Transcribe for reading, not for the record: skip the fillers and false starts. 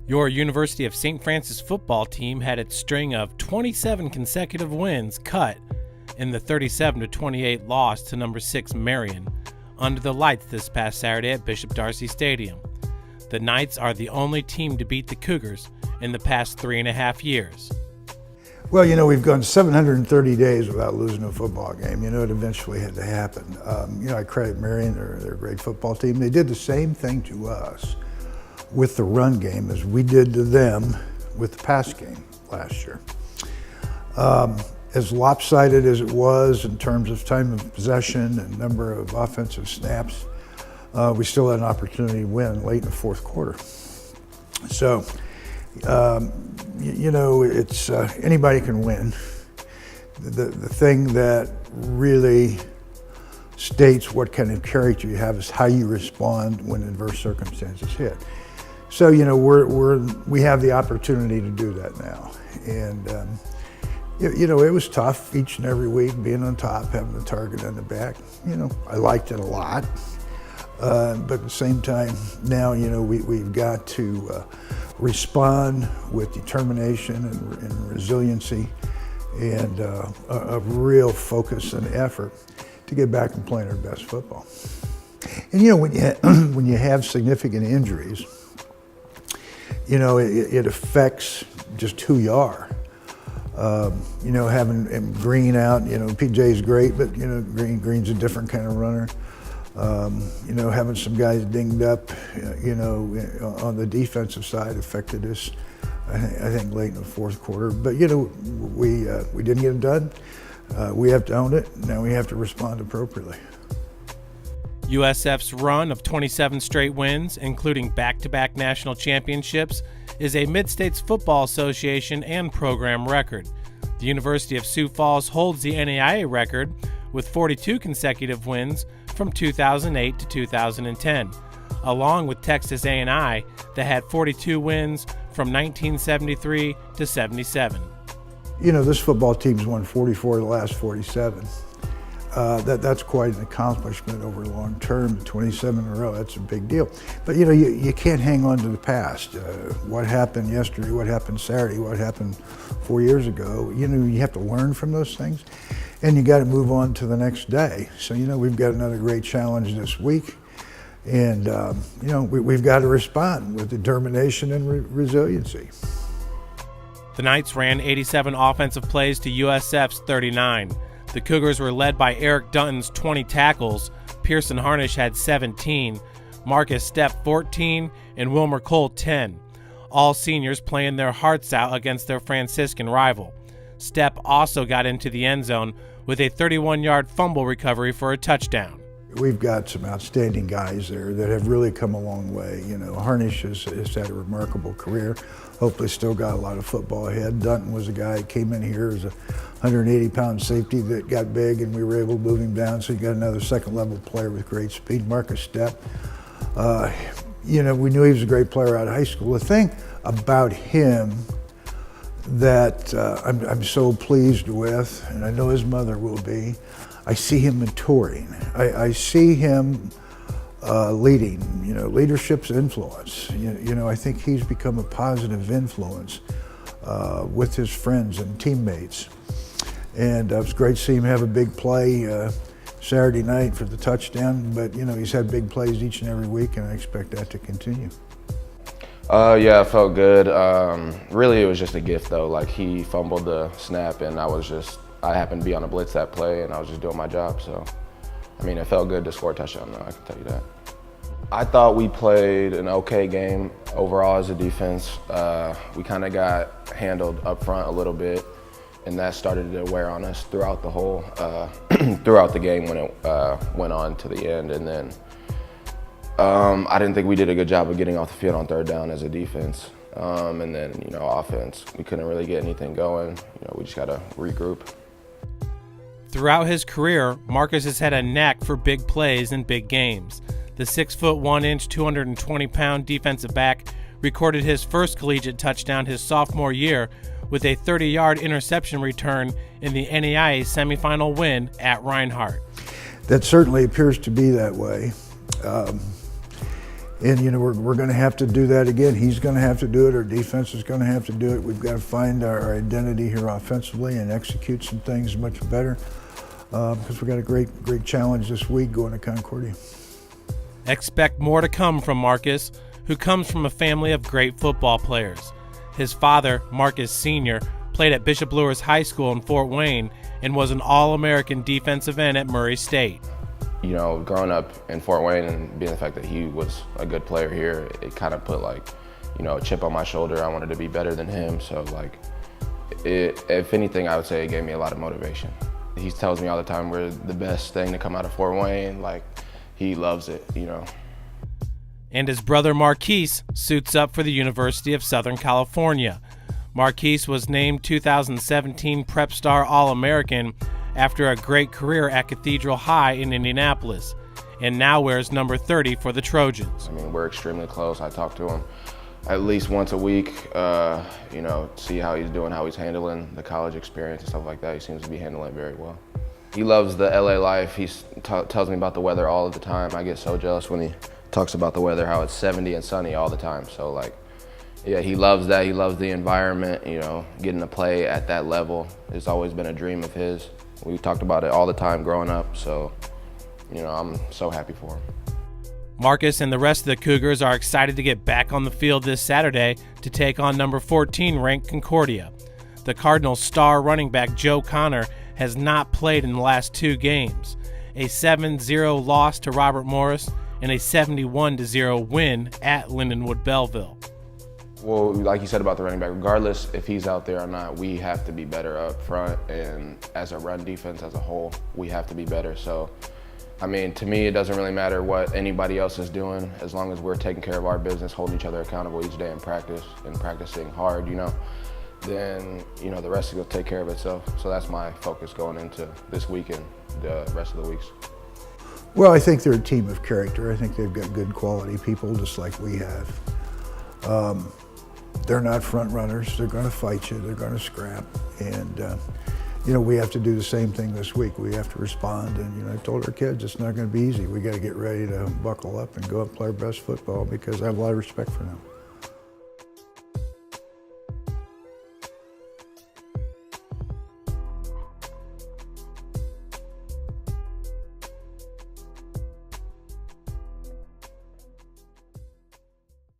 Your University of St. Francis football team had its string of 27 consecutive wins cut in the 37-28 loss to number 6 Marian under the lights this past Saturday at Bishop Darcy Stadium. The Knights are the only team to beat the Cougars in the past 3.5 years. Well, we've gone 730 days without losing a football game. It eventually had to happen. I credit Marian, they're a great football team. They did the same thing to us with the run game as we did to them with the pass game last year. As lopsided as it was in terms of time of possession and number of offensive snaps, we still had an opportunity to win late in the fourth quarter. So, it's anybody can win. The thing that really states what kind of character you have is how you respond when adverse circumstances hit. So, we have the opportunity to do that now. And, it was tough each and every week being on top, having the target on the back. I liked it a lot. But at the same time, now, we've got to respond with determination and resiliency and a real focus and effort to get back and playing our best football. And, when you have significant injuries, it affects just who you are. Having Green out, PJ's great, but, Green's a different kind of runner. Having some guys dinged up, on the defensive side affected us, I think late in the fourth quarter. But, we didn't get it done. We have to own it. Now we have to respond appropriately. USF's run of 27 straight wins, including back-to-back national championships, is a Mid-States Football Association and program record. The University of Sioux Falls holds the NAIA record with 42 consecutive wins from 2008 to 2010, along with Texas A&I that had 42 wins from 1973 to 77. This football team's won 44 of the last 47. That's quite an accomplishment over long term. 27 in a row, that's a big deal. But you can't hang on to the past. What happened yesterday, what happened Saturday, what happened 4 years ago, you have to learn from those things, and you got to move on to the next day. So we've got another great challenge this week, and we've got to respond with determination and resiliency. The Knights ran 87 offensive plays to USF's 39. The Cougars were led by Eric Dunton's 20 tackles. Pearson Harnish had 17, Marcus Stepp 14, and Wilmer Cole 10. All seniors playing their hearts out against their Franciscan rival. Stepp also got into the end zone with a 31-yard fumble recovery for a touchdown. We've got some outstanding guys there that have really come a long way. Harnish has had a remarkable career. Hopefully still got a lot of football ahead. Dunton was a guy that came in here as a 180-pound safety that got big, and we were able to move him down, so you got another second-level player with great speed. Marcus Stepp, we knew he was a great player out of high school. The thing about him that I'm so pleased with, and I know his mother will be, I see him maturing. I see him leading, leadership's influence. I think he's become a positive influence with his friends and teammates. And it was great to see him have a big play Saturday night for the touchdown, but he's had big plays each and every week, and I expect that to continue. Yeah, it felt good. Really, it was just a gift though. Like, he fumbled the snap, and I happened to be on a blitz that play, and I was just doing my job. So, it felt good to score a touchdown though, I can tell you that. I thought we played an okay game overall as a defense. We kind of got handled up front a little bit, and that started to wear on us throughout the whole, throughout the game when it went on to the end. And then I didn't think we did a good job of getting off the field on third down as a defense. And then, offense, we couldn't really get anything going. We just got to regroup. Throughout his career, Marcus has had a knack for big plays and big games. The 6'1", 220-pound defensive back recorded his first collegiate touchdown his sophomore year with a 30-yard interception return in the NAIA semifinal win at Reinhardt. That certainly appears to be that way. And, you know, we're going to have to do that again. He's going to have to do it. Our defense is going to have to do it. We've got to find our identity here offensively and execute some things much better because we've got a great challenge this week going to Concordia. Expect more to come from Marcus, who comes from a family of great football players. His father, Marcus Sr., played at Bishop Lewis High School in Fort Wayne and was an All-American defensive end at Murray State. You know, growing up in Fort Wayne and being the fact that he was a good player here, it kind of put like, you know, a chip on my shoulder. I wanted to be better than him. So like, if anything, I would say it gave me a lot of motivation. He tells me all the time we're the best thing to come out of Fort Wayne. Like, he loves it, you know. And his brother Marquise suits up for the University of Southern California. Marquise was named 2017 Prep Star All-American after a great career at Cathedral High in Indianapolis, and now wears number 30 for the Trojans. I mean, we're extremely close. I talk to him at least once a week, you know, see how he's doing, how he's handling the college experience and stuff like that. He seems to be handling it very well. He loves the LA life. He tells me about the weather all of the time. I get so jealous when he talks about the weather, how it's 70 and sunny all the time. So like, yeah, he loves that. He loves the environment, you know, getting to play at that level. It's always been a dream of his. We talked about it all the time growing up, so, you know, I'm so happy for him. Marcus and the rest of the Cougars are excited to get back on the field this Saturday to take on number 14 ranked Concordia. The Cardinals' star running back Joe Connor has not played in the last 2 games, a 7-0 loss to Robert Morris and a 71-0 win at Lindenwood Belleville. Well, like you said about the running back, regardless if he's out there or not, we have to be better up front, and as a run defense as a whole, we have to be better. So, I mean, to me, it doesn't really matter what anybody else is doing, as long as we're taking care of our business, holding each other accountable each day in practice and practicing hard, you know, then, you know, the rest will take care of itself. So that's my focus going into this week and the rest of the weeks. Well, I think they're a team of character. I think they've got good quality people, just like we have. They're not front runners. They're going to fight you. They're going to scrap. And, you know, we have to do the same thing this week. We have to respond. And, you know, I told our kids it's not going to be easy. We got to get ready to buckle up and go up and play our best football because I have a lot of respect for them.